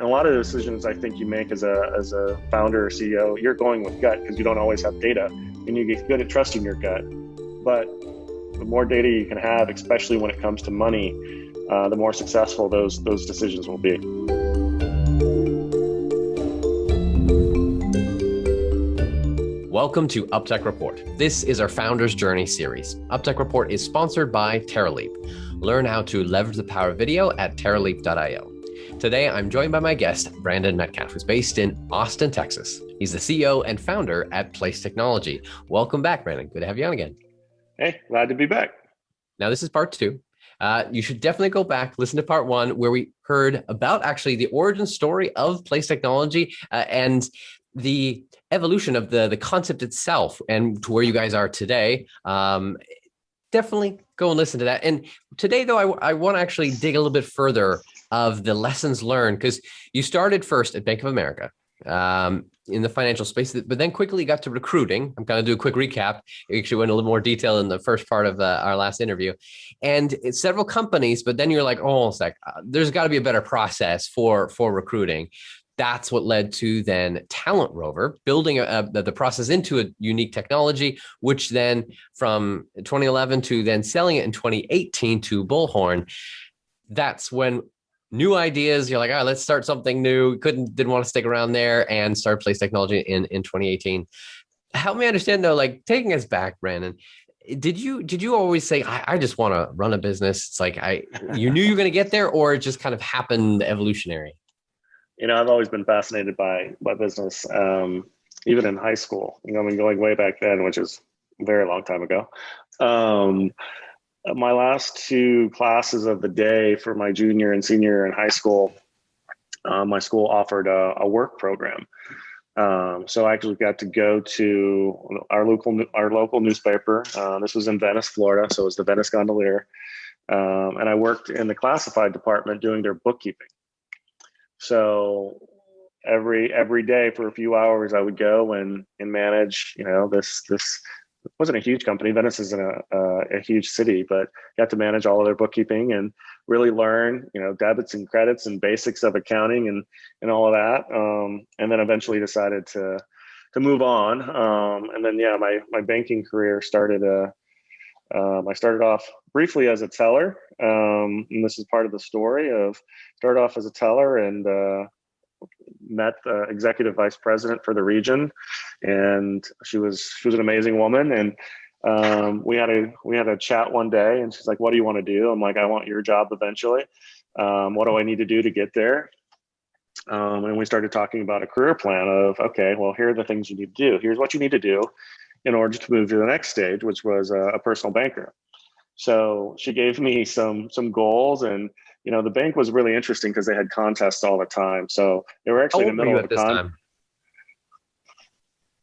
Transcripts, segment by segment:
And a lot of the decisions I think you make as a founder or CEO, you're going with gut because you don't always have data, and you get good at trusting your gut. But the more data you can have, especially when it comes to money, the more successful those decisions will be. Welcome to UpTech Report. This is our Founder's Journey series. UpTech Report is sponsored by TerraLeap. Learn how to leverage the power of video at terraleap.io. Today, I'm joined by my guest, Brandon Metcalf, who's based in Austin, Texas. He's the CEO and founder at Place Technology. Welcome back, Brandon. Good to have you on again. Hey, glad to be back. Now, this is part two. You should definitely go back, listen to part one, where we heard about actually the origin story of Place Technology and the evolution of the concept itself and to where you guys are today. Definitely go and listen to that. And today, though, I want to actually dig a little bit further of the lessons learned, because you started first at Bank of America in the financial space, but then quickly got to recruiting. I'm going to do a quick recap. You actually went a little more detail in the first part of our last interview. And it's several companies, but then you're like, oh, it's like, there's got to be a better process for recruiting. That's what led to then Talent Rover, building the process into a unique technology, which then from 2011 to then selling it in 2018 to Bullhorn. That's when new ideas, you're like, all right, let's start something new. Didn't want to stick around there and start Place Technology in 2018. Help me understand though, like taking us back, Brandon, did you always say, I just want to run a business? It's like, you knew you were going to get there, or it just kind of happened evolutionary? You know, I've always been fascinated by business, even in high school. You know, I mean, going way back then, which is a very long time ago. My last two classes of the day for my junior and senior year in high school, my school offered a work program. So I actually got to go to our local newspaper. This was in Venice, Florida, so it was the Venice Gondolier, and I worked in the classified department doing their bookkeeping. So every day for a few hours, I would go and manage. You know, this wasn't a huge company. Venice isn't a huge city, but got to manage all of their bookkeeping and really learn, you know, debits and credits and basics of accounting and all of that. And then eventually decided to move on. And then my banking career started. I started off briefly as a teller, and this is part of the story of started off as a teller and met the executive vice president for the region, and she was an amazing woman. And we had a chat one day, and she's like, "What do you want to do?" I'm like, "I want your job eventually. What do I need to do to get there?" And we started talking about a career plan of, okay, well, here are the things you need to do. Here's what you need to do in order to move to the next stage, which was a personal banker. So she gave me some goals, and you know, the bank was really interesting because they had contests all the time. So they were actually in the middle of the time.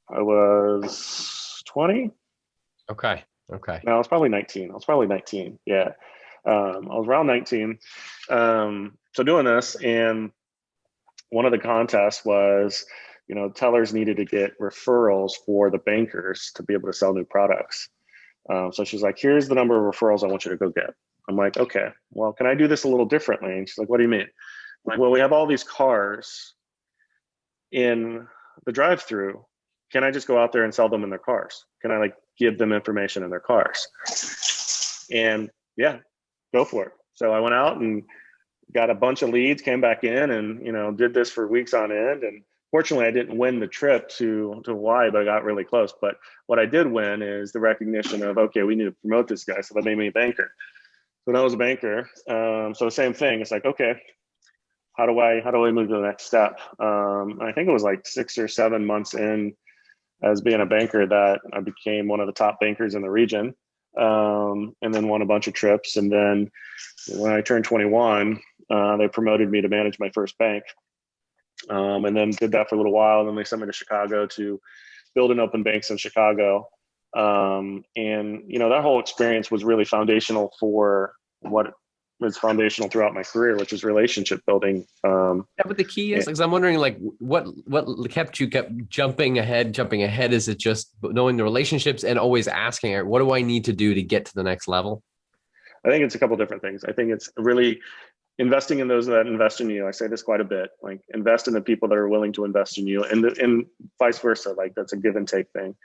I was 20. Okay. No, I was probably 19. Yeah. I was around 19. So doing this, and one of the contests was, you know, tellers needed to get referrals for the bankers to be able to sell new products. So she's like, "Here's the number of referrals I want you to go get." I'm like, "Okay, well, can I do this a little differently?" And she's like, "What do you mean?" I'm like, "Well, we have all these cars in the drive-through. Can I just go out there and sell them in their cars? Can I like give them information in their cars?" And yeah, go for it. So I went out and got a bunch of leads, came back in, and you know, did this for weeks on end. And fortunately, I didn't win the trip to Hawaii, but I got really close. But what I did win is the recognition of, okay, we need to promote this guy. So that made me a banker. So when I was a banker, so same thing. It's like, okay, how do I move to the next step? I think it was like 6 or 7 months in as being a banker that I became one of the top bankers in the region, and then won a bunch of trips. And then when I turned 21, they promoted me to manage my first bank. And then did that for a little while. And then they sent me to Chicago to build and open banks in Chicago. And, you know, that whole experience was really foundational for what was foundational throughout my career, which is relationship building. Yeah, but the key is, because I'm wondering, like, what kept jumping ahead? Is it just knowing the relationships and always asking, what do I need to do to get to the next level? I think it's a couple different things. I think it's really investing in those that invest in you. I say this quite a bit, like invest in the people that are willing to invest in you, and vice versa. Like that's a give and take thing.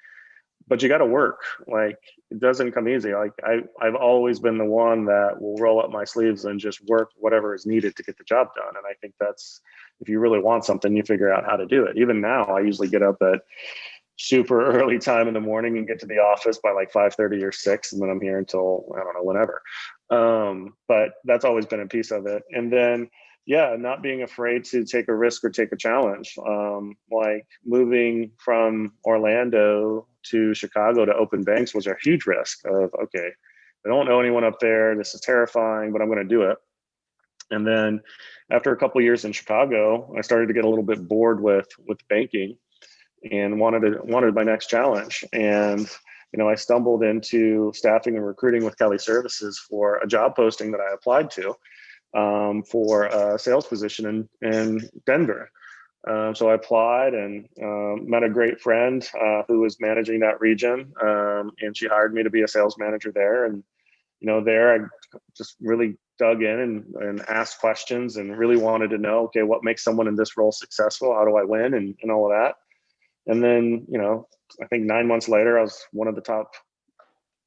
But you got to work. Like it doesn't come easy. Like I've always been the one that will roll up my sleeves and just work whatever is needed to get the job done. And I think that's, if you really want something, you figure out how to do it. Even now, I usually get up at super early time in the morning and get to the office by like 5:30 or 6, and then I'm here until I don't know whenever. But that's always been a piece of it. And then yeah, not being afraid to take a risk or take a challenge. Like moving from Orlando to Chicago to open banks was a huge risk of, okay, I don't know anyone up there. This is terrifying, but I'm going to do it. And then after a couple of years in Chicago, I started to get a little bit bored with banking and wanted my next challenge. And I stumbled into staffing and recruiting with Kelly Services for a job posting that I applied to for a sales position in Denver. So I applied and met a great friend who was managing that region, and she hired me to be a sales manager there. And there I just really dug in and asked questions and really wanted to know, okay, what makes someone in this role successful? How do I win? And all of that. And then, I think 9 months later, I was one of the top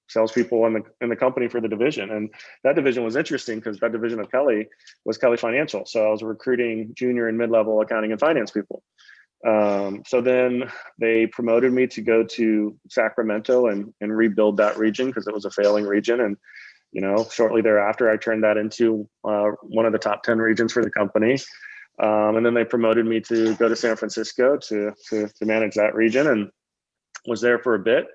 salespeople in the company for the division. And that division was interesting because that division of Kelly was Kelly Financial. So I was recruiting junior and mid-level accounting and finance people. So then they promoted me to go to Sacramento and rebuild that region because it was a failing region. And, shortly thereafter, I turned that into one of the top 10 regions for the company. And then they promoted me to go to San Francisco to manage that region, and was there for a bit.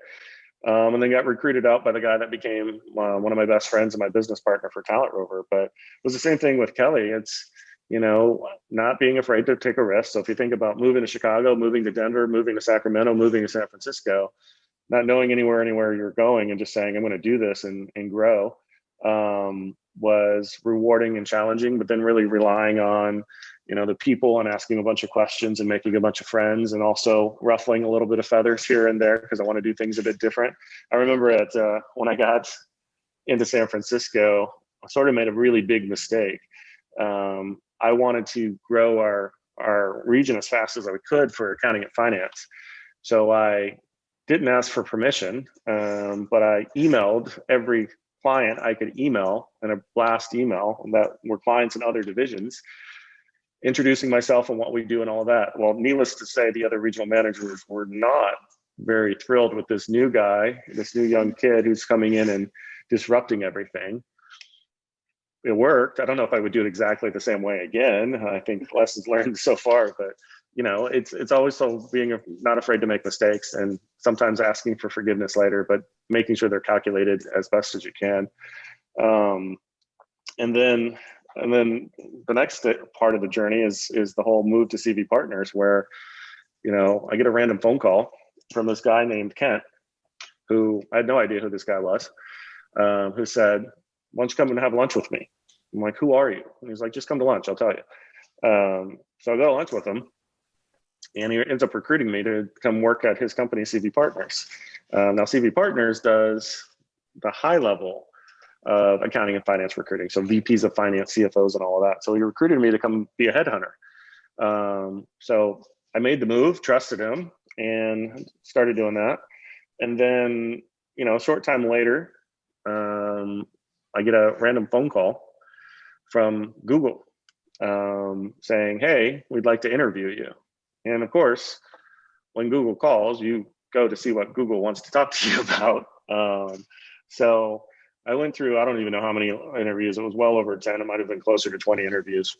And then got recruited out by the guy that became one of my best friends and my business partner for Talent Rover. But it was the same thing with Kelly. It's, not being afraid to take a risk. So if you think about moving to Chicago, moving to Denver, moving to Sacramento, moving to San Francisco, not knowing anywhere you're going and just saying, I'm going to do this and grow, was rewarding and challenging, but then really relying on, the people and asking a bunch of questions and making a bunch of friends, and also ruffling a little bit of feathers here and there because I want to do things a bit different. I remember when I got into San Francisco, I sort of made a really big mistake. I wanted to grow our region as fast as I could for accounting and finance. So I didn't ask for permission, but I emailed every client I could email in a blast email that were clients in other divisions, introducing myself and what we do and all that. Well, needless to say, the other regional managers were not very thrilled with this new guy, this new young kid who's coming in and disrupting everything. It worked. I don't know if I would do it exactly the same way again. I think lessons learned so far, but it's always so being not afraid to make mistakes, and sometimes asking for forgiveness later, but making sure they're calculated as best as you can. And then the next part of the journey is the whole move to CV Partners, where, I get a random phone call from this guy named Kent, who I had no idea who this guy was, who said, why don't you come and have lunch with me? I'm like, who are you? And he's like, just come to lunch, I'll tell you. So I go to lunch with him, and he ends up recruiting me to come work at his company, CV Partners. Now, CV Partners does the high level of accounting and finance recruiting, so VPs of finance, CFOs, and all of that. So he recruited me to come be a headhunter. So I made the move, trusted him, and started doing that. And then, a short time later, I get a random phone call from Google saying, hey, we'd like to interview you. And of course, when Google calls, you go to see what Google wants to talk to you about. So I went through, I don't even know how many interviews. It was well over 10. It might have been closer to 20 interviews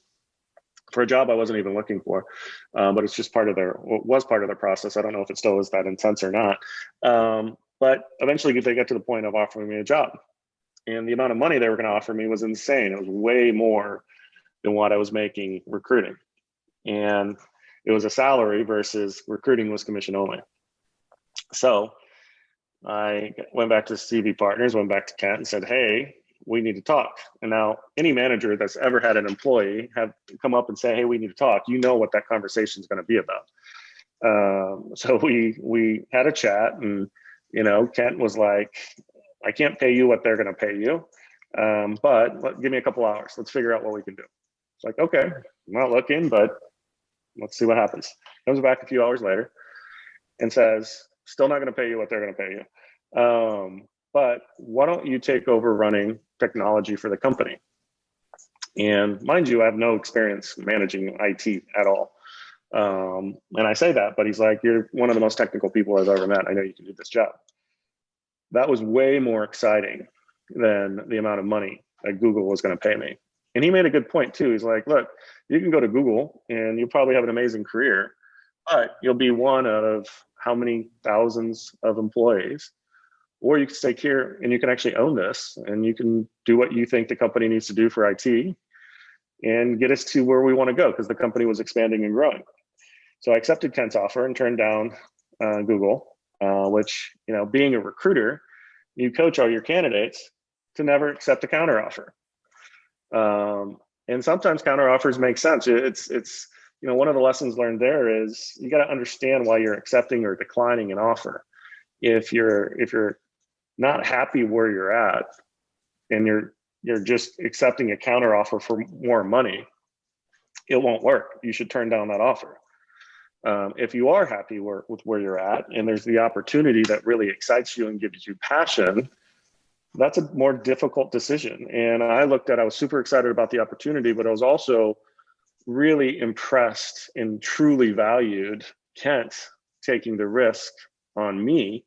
for a job I wasn't even looking for. But it's just was part of their process. I don't know if it still is that intense or not. But eventually they got to the point of offering me a job. And the amount of money they were going to offer me was insane. It was way more than what I was making recruiting. And it was a salary versus recruiting was commission only. So I went back to CV Partners, went back to Kent and said, hey, we need to talk. And now any manager that's ever had an employee have come up and say, hey, we need to talk. You know what that conversation is going to be about. So we had a chat, and, Kent was like, I can't pay you what they're going to pay you. But give me a couple hours. Let's figure out what we can do. It's like, okay, I'm not looking, but let's see what happens. Comes back a few hours later and says, still not going to pay you what they're going to pay you. But why don't you take over running technology for the company? And mind you, I have no experience managing IT at all. And I say that, but he's like, you're one of the most technical people I've ever met. I know you can do this job. That was way more exciting than the amount of money that Google was going to pay me. And he made a good point too. He's like, look, you can go to Google and you'll probably have an amazing career, but you'll be one out of how many thousands of employees. Or you can stay here and you can actually own this and you can do what you think the company needs to do for IT and get us to where we want to go, because the company was expanding and growing. So I accepted Kent's offer and turned down Google, which, you know, being a recruiter, you coach all your candidates to never accept a counteroffer. And sometimes counteroffers make sense. It's you know, one of the lessons learned there is you got to understand why you're accepting or declining an offer. If you're not happy where you're at and you're just accepting a counteroffer for more money, it won't work. You should turn down that offer. If you are happy with where you're at and there's the opportunity that really excites you and gives you passion, that's a more difficult decision. And I was super excited about the opportunity, but I was also really impressed and truly valued Kent taking the risk on me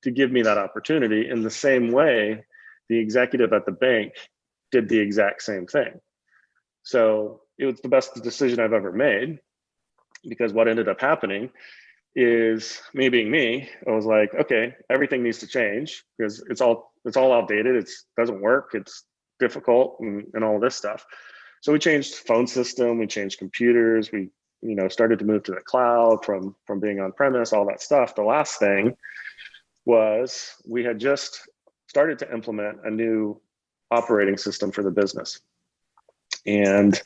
to give me that opportunity, in the same way the executive at the bank did the exact same thing. So it was the best decision I've ever made, because what ended up happening is, me being me, I was like, okay, everything needs to change because it's all outdated. It doesn't work. It's difficult and all this stuff. So we changed phone system, we changed computers, we, you know, started to move to the cloud from being on premise, all that stuff. The last thing was we had just started to implement a new operating system for the business. And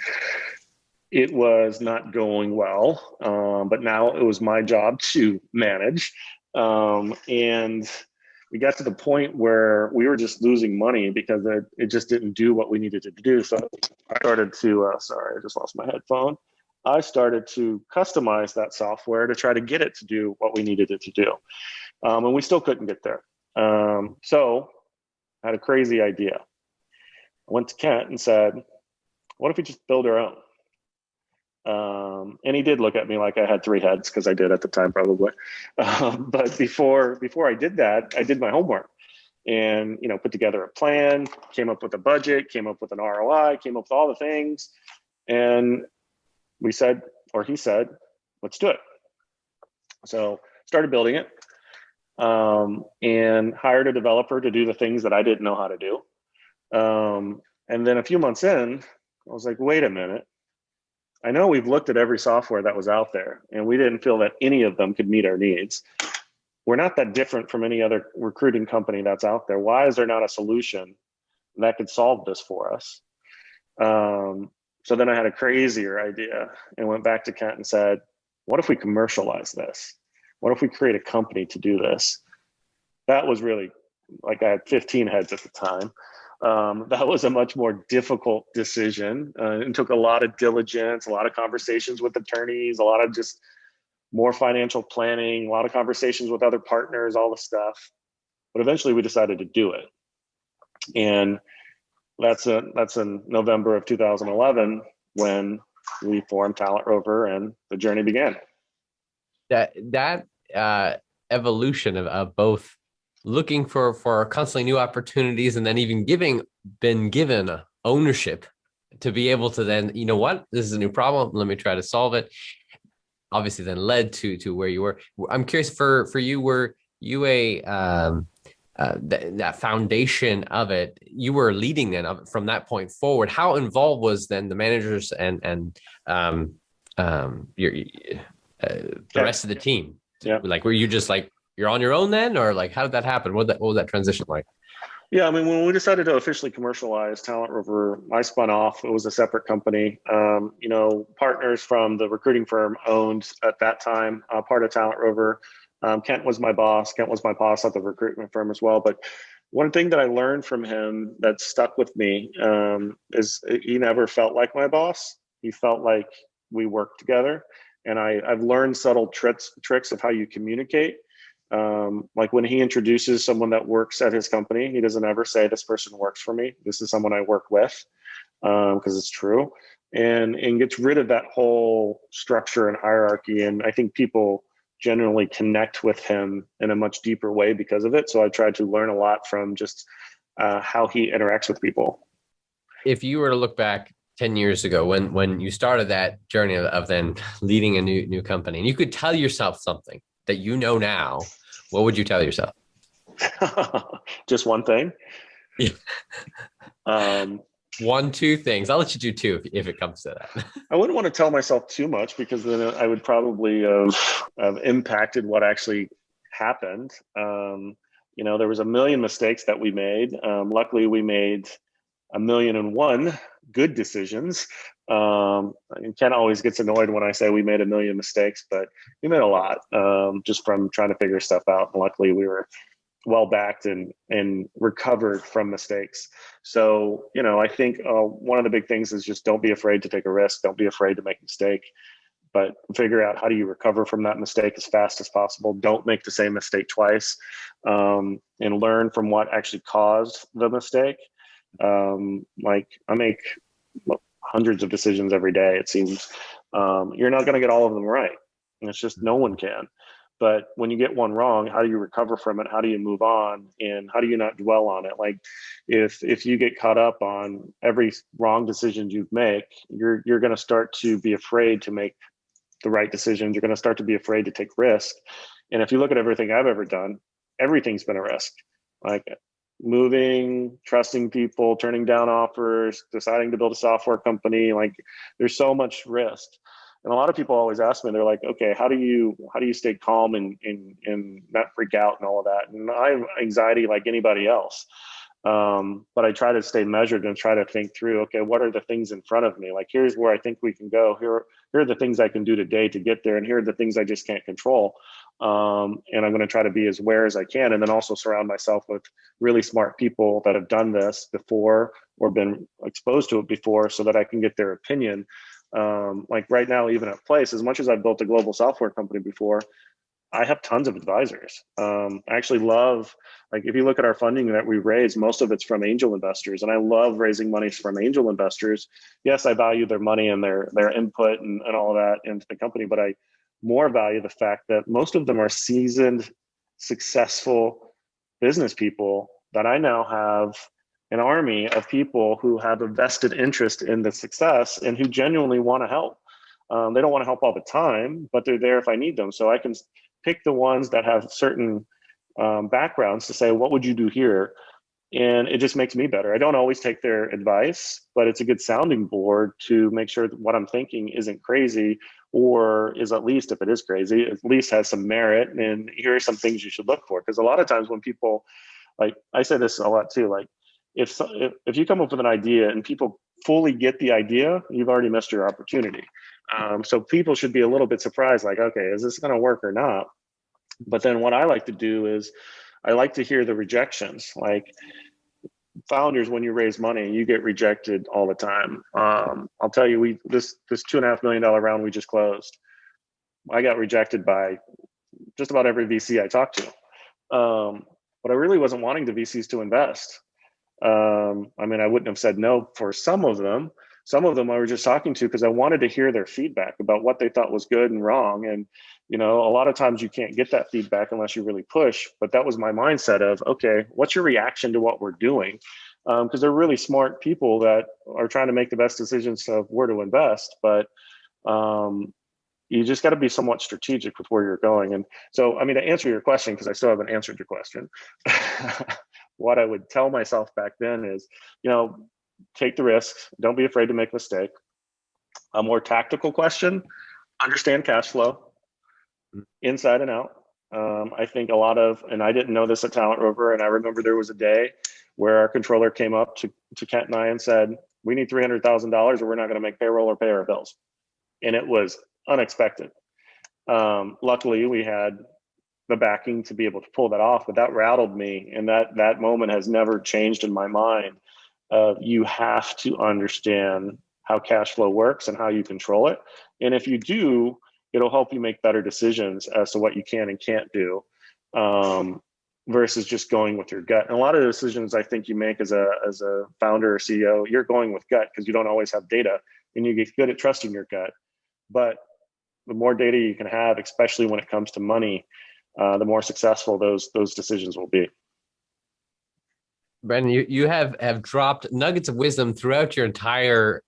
it was not going well, but now it was my job to manage. And we got to the point where we were just losing money because it just didn't do what we needed it to do. So I started to, sorry, I just lost my headphone. I started to customize that software to try to get it to do what we needed it to do. And we still couldn't get there. So I had a crazy idea. I went to Kent and said, what if we just build our own? And he did look at me like I had three heads, because I did at the time, probably. But before I did that, I did my homework and, you know, put together a plan, came up with a budget, came up with an ROI, came up with all the things. And we said, or he said, let's do it. So started building it, and hired a developer to do the things that I didn't know how to do. And then a few months in, I was like, wait a minute. I know we've looked at every software that was out there and we didn't feel that any of them could meet our needs. We're not that different from any other recruiting company that's out there. Why is there not a solution that could solve this for us? So then I had a crazier idea and went back to Kent and said, what if we commercialize this? What if we create a company to do this? That was really, like, I had 15 heads at the time. That was a much more difficult decision. It took a lot of diligence, a lot of conversations with attorneys, a lot of just more financial planning, a lot of conversations with other partners, all the stuff. But eventually we decided to do it. And that's in November of 2011 when we formed Talent Rover and the journey began. That evolution of both looking for constantly new opportunities and then even been given ownership to be able to then, you know what, this is a new problem, let me try to solve it, obviously then led to where you were. I'm curious, for you, were you that foundation of it, you were leading then from that point forward? How involved was then the managers and the rest of the team? Yeah. Like, were you just like, you're on your own then, or like, how did that happen? What was that transition like? Yeah, I mean, when we decided to officially commercialize Talent Rover, I spun off. It was a separate company. You know, partners from the recruiting firm owned at that time part of Talent Rover. Kent was my boss. Kent was my boss at the recruitment firm as well. But one thing that I learned from him that stuck with me is he never felt like my boss. He felt like we worked together. And I've learned subtle tricks of how you communicate. Like when he introduces someone that works at his company, he doesn't ever say, this person works for me. This is someone I work with, because it's true. And gets rid of that whole structure and hierarchy. And I think people generally connect with him in a much deeper way because of it. So I tried to learn a lot from just how he interacts with people. If you were to look back 10 years ago, when you started that journey of then leading a new company, and you could tell yourself something that you know now, what would you tell yourself? Just one thing. Yeah. Um, One, two things. I'll let you do two if it comes to that. I wouldn't want to tell myself too much, because then I would probably have impacted what actually happened. There was a million mistakes that we made. Luckily, we made 1,000,001 good decisions. Ken always gets annoyed when I say we made 1,000,000 mistakes, but we made a lot, just from trying to figure stuff out. And luckily, we were well backed and recovered from mistakes. So, I think one of the big things is just don't be afraid to take a risk. Don't be afraid to make a mistake, but figure out how do you recover from that mistake as fast as possible. Don't make the same mistake twice, and learn from what actually caused the mistake. Like I make hundreds of decisions every day, it seems. You're not going to get all of them right. It's just no one can. But when you get one wrong, how do you recover from it? How do you move on? And how do you not dwell on it? Like if you get caught up on every wrong decision you make, you're going to start to be afraid to make the right decisions. You're going to start to be afraid to take risk. And if you look at everything I've ever done, everything's been a risk. Like moving, trusting people, turning down offers, deciding to build a software company. Like there's so much risk. And a lot of people always ask me, they're like, okay, how do you stay calm and not freak out and all of that? And I have anxiety like anybody else. But I try to stay measured and try to think through, okay, what are the things in front of me? Like, here's where I think we can go. Here are the things I can do today to get there. And here are the things I just can't control. And I'm going to try to be as aware as I can. And then also surround myself with really smart people that have done this before or been exposed to it before, so that I can get their opinion. Like right now, even at Place, as much as I've built a global software company before, I have tons of advisors. I actually love, like, if you look at our funding that we raise, most of it's from angel investors. And I love raising money from angel investors. Yes, I value their money and their input and all of that into the company, but I more value the fact that most of them are seasoned, successful business people that I now have an army of people who have a vested interest in the success and who genuinely want to help. They don't want to help all the time, but they're there if I need them. So I can pick the ones that have certain backgrounds to say, what would you do here? And it just makes me better. I don't always take their advice, but it's a good sounding board to make sure that what I'm thinking isn't crazy, or is, at least if it is crazy, at least has some merit. And here are some things you should look for. Because a lot of times when people, like, I say this a lot too, like, if you come up with an idea and people fully get the idea, you've already missed your opportunity. So people should be a little bit surprised, like, okay, is this going to work or not? But then what I like to do is I like to hear the rejections. Like, founders, when you raise money, you get rejected all the time. I'll tell you, this $2.5 million round we just closed, I got rejected by just about every VC I talked to. But I really wasn't wanting the VCs to invest. I mean, I wouldn't have said no for some of them. Some of them I was just talking to because I wanted to hear their feedback about what they thought was good and wrong. And, a lot of times you can't get that feedback unless you really push. But that was my mindset of, okay, what's your reaction to what we're doing? Because they're really smart people that are trying to make the best decisions of where to invest. But you just got to be somewhat strategic with where you're going. And so, I mean, to answer your question, because I still haven't answered your question, what I would tell myself back then is, take the risks. Don't be afraid to make a mistake. A more tactical question, understand cash flow inside and out. I think a lot of, and I didn't know this at Talent Rover, and I remember there was a day where our controller came up to Kent and I and said, we need $300,000 or we're not going to make payroll or pay our bills. And it was unexpected. Luckily, we had the backing to be able to pull that off, but that rattled me. And that moment has never changed in my mind. You have to understand how cash flow works and how you control it. And if you do, it'll help you make better decisions as to what you can and can't do, versus just going with your gut. And a lot of the decisions I think you make as a founder or CEO, you're going with gut because you don't always have data, and you get good at trusting your gut. But the more data you can have, especially when it comes to money, the more successful those decisions will be. Brandon, you have dropped nuggets of wisdom throughout your entire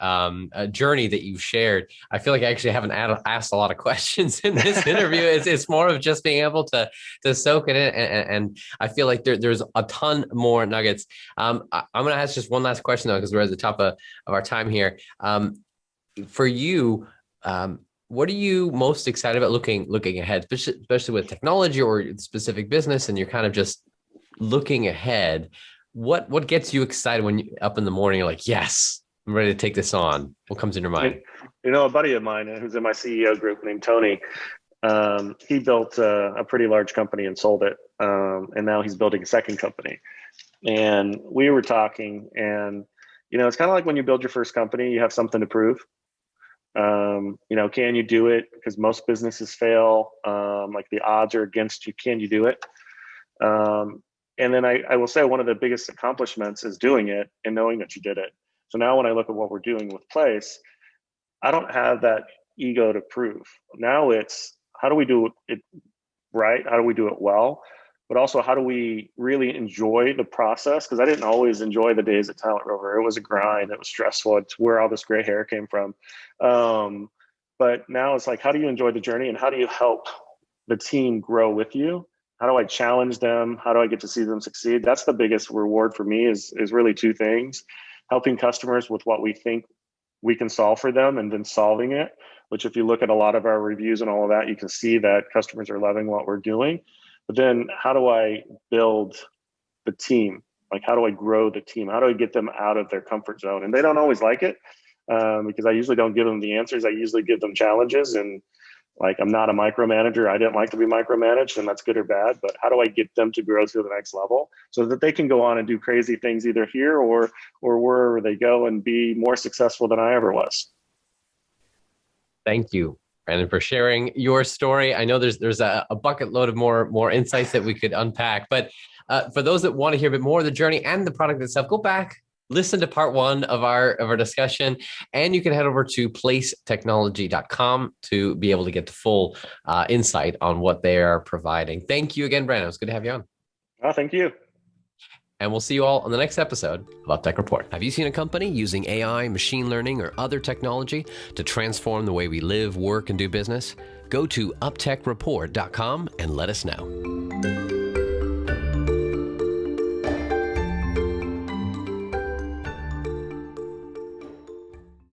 journey that you've shared. I feel like I actually haven't asked a lot of questions in this interview. It's more of just being able to soak it in, and I feel like there's a ton more nuggets. I'm going to ask just one last question though, because we're at the top of our time here. For you, what are you most excited about looking ahead, especially with technology or specific business, and you're kind of just looking ahead? What gets you excited when you up in the morning? You're like, yes, I'm ready to take this on. What comes in your mind? You know, a buddy of mine who's in my CEO group named Tony, he built a pretty large company and sold it. And now he's building a second company. And we were talking, and, you know, it's kind of like when you build your first company, you have something to prove. You know, can you do it? Because most businesses fail. Like the odds are against you. Can you do it? And then I will say one of the biggest accomplishments is doing it and knowing that you did it. So now when I look at what we're doing with Place, I don't have that ego to prove. Now it's how do we do it right? How do we do it well? But also how do we really enjoy the process? Because I didn't always enjoy the days at Talent Rover. It was a grind. It was stressful. It's where all this gray hair came from. But now it's like, how do you enjoy the journey, and how do you help the team grow with you? How do I challenge them? How do I get to see them succeed? That's the biggest reward for me is really two things: helping customers with what we think we can solve for them and then solving it, which if you look at a lot of our reviews and all of that, you can see that customers are loving what we're doing. But then how do I build the team? Like, how do I grow the team? How do I get them out of their comfort zone? And they don't always like it because I usually don't give them the answers. I usually give them challenges, and like, I'm not a micromanager. I didn't like to be micromanaged, and that's good or bad. But how do I get them to grow to the next level so that they can go on and do crazy things either here or wherever they go and be more successful than I ever was? Thank you, Brandon, for sharing your story. I know there's a bucket load of more insights that we could unpack. But for those that want to hear a bit more of the journey and the product itself, go back, listen to part one of our discussion, and you can head over to placetechnology.com to be able to get the full insight on what they are providing. Thank you again, Brandon. It was good to have you on. Oh, thank you. And we'll see you all on the next episode of UpTech Report. Have you seen a company using AI, machine learning, or other technology to transform the way we live, work, and do business? Go to uptechreport.com and let us know.